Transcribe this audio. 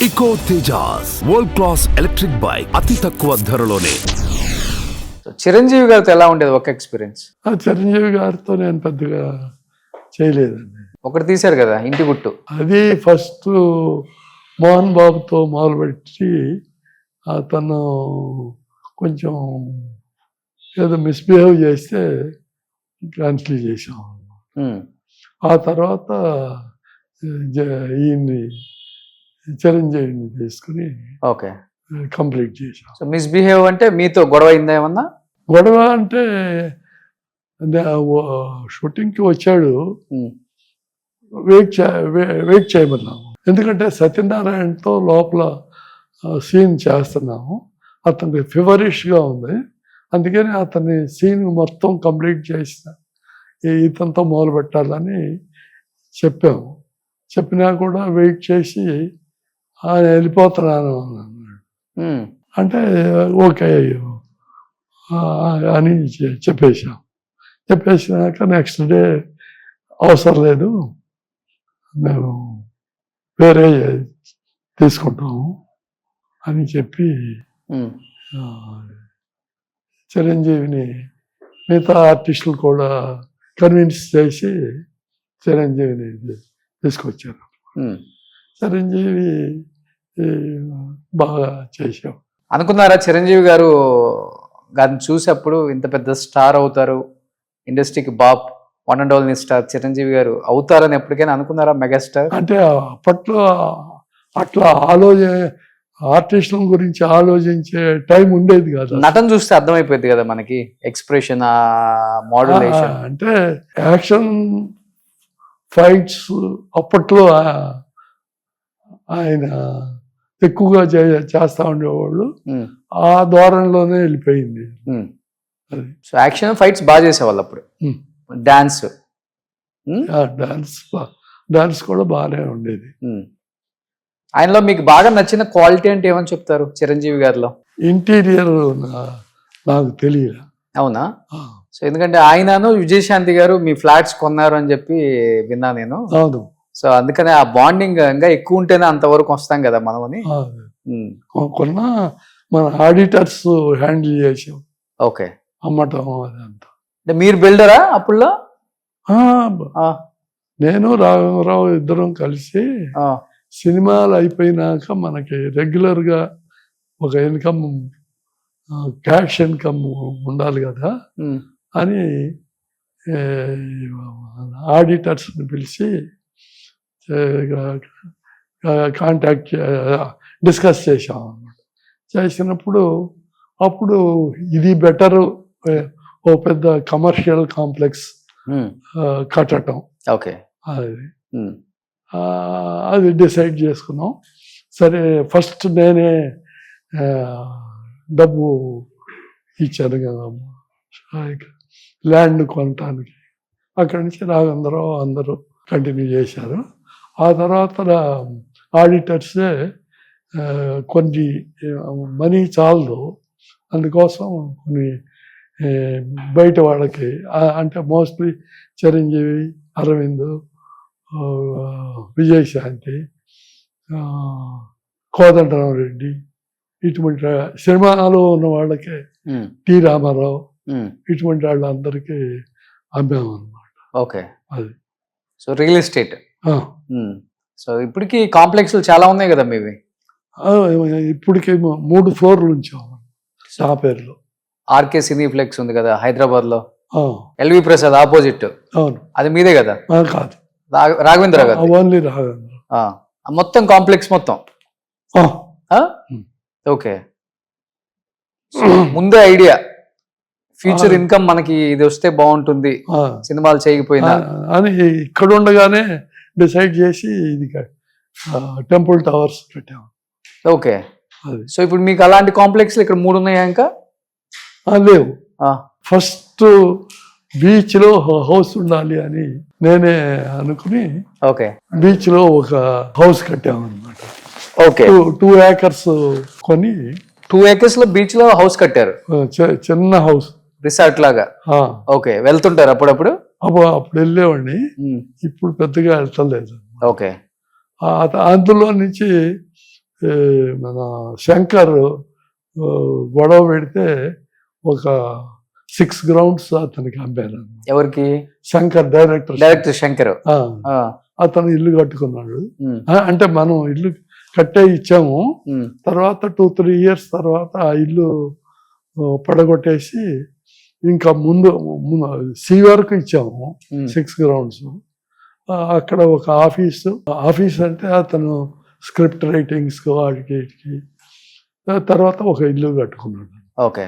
Eco Tejas world class electric bike అతి తక్కువ ధరలోనే. చిరంజీవి గారితో ఎలా ఉండేది ఒక ఎక్స్పీరియన్స్? ఆ చిరంజీవి గారితో నేను పెద్దగా చేయలేదండి. ఒకటి తీశారు కదా ఇంటి గుట్టు, అది ఫస్ట్ మోహన్ బాబుతో మొదలుపెట్టి అతను కొంచెం ఏదో మిస్బిహేవ్ చేస్తే క్యాన్సిల్ చేసాం. ఆ తర్వాత ఈయన్ని చిరంజీవిని తీసుకుని ఓకే కంప్లీట్ చేసాం. సో మిస్బిహేవ్ అంటే మీతో గొడవ అయిందా ఏమన్నా? గొడవ అంటే షూటింగ్కి వచ్చాడు, వెయిట్ చేయమన్నాము. ఎందుకంటే సత్యనారాయణతో లోపల సీన్ చేస్తున్నాము, అతనికి ఫీవరిష్గా ఉంది, అందుకని అతని సీన్ మొత్తం కంప్లీట్ చేసిన ఇతనితో మొదలు పెట్టాలని చెప్పాము. చెప్పినా కూడా వెయిట్ చేసి ఆయన వెళ్ళిపోతున్నాను అన్నాడు. అంటే ఓకే అని చెప్పేసాం. చెప్పేసినాక నెక్స్ట్ డే అవసరం లేదు, మేము వేరే తీసుకుంటాము అని చెప్పి చిరంజీవిని మిగతా ఆర్టిస్టులు కూడా కన్విన్స్ చేసి చిరంజీవిని తీసుకొచ్చారు. చిరంజీవి బాగా చేశాం. అనుకున్నారా చిరంజీవి గారిని చూసేప్పుడు ఇంత పెద్ద స్టార్ అవుతారు, ఇండస్ట్రీకి బాప్ one and only star Chiranjeevi గారు అవుతారని ఎప్పటికైనా అనుకున్నారా? మెగాస్టార్ అంటే అప్పట్లో అట్లా ఆర్టిస్టుల గురించి ఆలోచించే టైం ఉండేది కదా. నటన చూస్తే అర్థమైపోయింది కదా మనకి, ఎక్స్ప్రెషన్, మోడ్యులేషన్. అంటే యాక్షన్ ఫైట్స్ అప్పట్లో ఆయన ఎక్కువగా చేస్తా ఉండేవాళ్ళు, ఆ ధోరణిలోనే వెళ్ళిపోయింది. సో యాక్షన్ ఫైట్స్ బాగా చేసేవాళ్ళు అప్పుడు. డాన్స్ డాన్స్ కూడా బాగానే ఉండేది. ఆయనలో మీకు బాగా నచ్చిన క్వాలిటీ అంటే ఏమని చెప్తారు చిరంజీవి గారిలో? ఇంటీరియర్ నాకు తెలియదు. అవునా? సో ఎందుకంటే ఆయనను విజయశాంతి గారు మీ ఫ్లాట్స్ కొన్నారు అని చెప్పి విన్నా నేను. అవును. సో అందుకనే ఆ బాండింగ్ ఇంకా ఎక్కువ ఉంటేనే అంతవరకు వస్తాం కదా మనం అని. కొన్నా మన ఆడిటర్స్ హ్యాండిల్ చేసాం. ఓకే, అమ్మటం అదంతా. అంటే మీరు బిల్డరా అప్పుల్లో? నేను రాఘవరావు ఇద్దరం కలిసి సినిమాలు అయిపోయినాక మనకి రెగ్యులర్గా ఒక ఇన్కమ్, క్యాష్ ఇన్కమ్ ఉండాలి కదా అని ఆడిటర్స్ని పిలిచి కాంటాక్ట్ డిస్కస్ చేసాం అన్నమాట. చేసినప్పుడు అప్పుడు ఇది బెటరు, ఓ పెద్ద కమర్షియల్ కాంప్లెక్స్ కట్టడం. ఓకే, అది డిసైడ్ చేసుకున్నాం. సరే, ఫస్ట్ నేనే డబ్బు ఇచ్చాను కదా ల్యాండ్ కొనటానికి. అక్కడి నుంచి రాఘవేంద్రరావు అందరూ కంటిన్యూ చేశారు. ఆ తర్వాత ఆడిటర్సే కొన్ని మనీ చాలదు, అందుకోసం కొన్ని బయట వాళ్ళకి, అంటే మోస్ట్లీ చిరంజీవి, అరవింద్, విజయశాంతి, కోదండరావు రెడ్డి, ఇటువంటి సినిమాలో ఉన్న వాళ్ళకి, టి రామారావు, ఇటువంటి వాళ్ళందరికీ అమ్మాము అన్నమాట. ఓకే, అది. So real estate. సో ఇప్పటికి కాంప్లెక్స్లు చాలా ఉన్నాయి కదా మీవి? ఇప్పటికి 3 ఫ్లోర్లు ఉంచాము ఆ పేరులో. ఆర్కే సినీప్లెక్స్ ఉంది కదా హైదరాబాద్ లో, ఎల్వి ప్రసాద్ ఆపోజిట్. అవును, అది మీదే కదా? కాదు, రాఘవేంద్ర గారు. ఓన్లీ రాఘవేంద్ర. మొత్తం కాంప్లెక్స్ మొత్తం. ఓకే, ముందే ఐడియా, ఫ్యూచర్ ఇన్కమ్ మనకి ఇది వస్తే బాగుంటుంది సినిమాలు చేయకపోయినా అని ఇక్కడ ఉండగానే డిసైడ్ చేసి ఇది టెంపుల్ టవర్స్ పెట్టాము. ఓకే, సో ఇప్పుడు మీకు అలాంటి కాంప్లెక్స్లు ఇక్కడ 3 ఉన్నాయా ఇంకా? లేవు. ఫస్ట్ బీచ్ లో హౌస్ ఉండాలి అని నేనే అనుకుని బీచ్ లో ఒక హౌస్ కట్టాము అన్నమాట. ఓకే, 2 acres కొని 2 acres లో బీచ్ లో హౌస్ కట్టారు. చిన్న హౌస్, రిసార్ట్ లాగా. ఓకే, వెళ్తుంటారు అప్పుడప్పుడు? అప్పుడు వెళ్ళేవాడిని, ఇప్పుడు పెద్దగా వెళ్తలేదు. ఓకే, అందులో నుంచి మన శంకర్ గొడవ పెడితే ఒక 6 గ్రౌండ్స్ అతనికి అమ్మారు. ఎవరికి? శంకర్ డైరెక్టర్ శంకర్. అతను ఇల్లు కట్టుకున్నాడు. అంటే మనం ఇల్లు కట్టే ఇచ్చాము, తర్వాత 2-3 years తర్వాత ఆ ఇల్లు పడగొట్టేసి ఇంకా ముందు సి వరకు ఇచ్చాము 6 grounds. అక్కడ ఒక ఆఫీస్ అంటే అతను స్క్రిప్ట్ రైటింగ్స్ వాటికి తర్వాత ఒక ఇల్లు కట్టుకున్నాడు. ఓకే.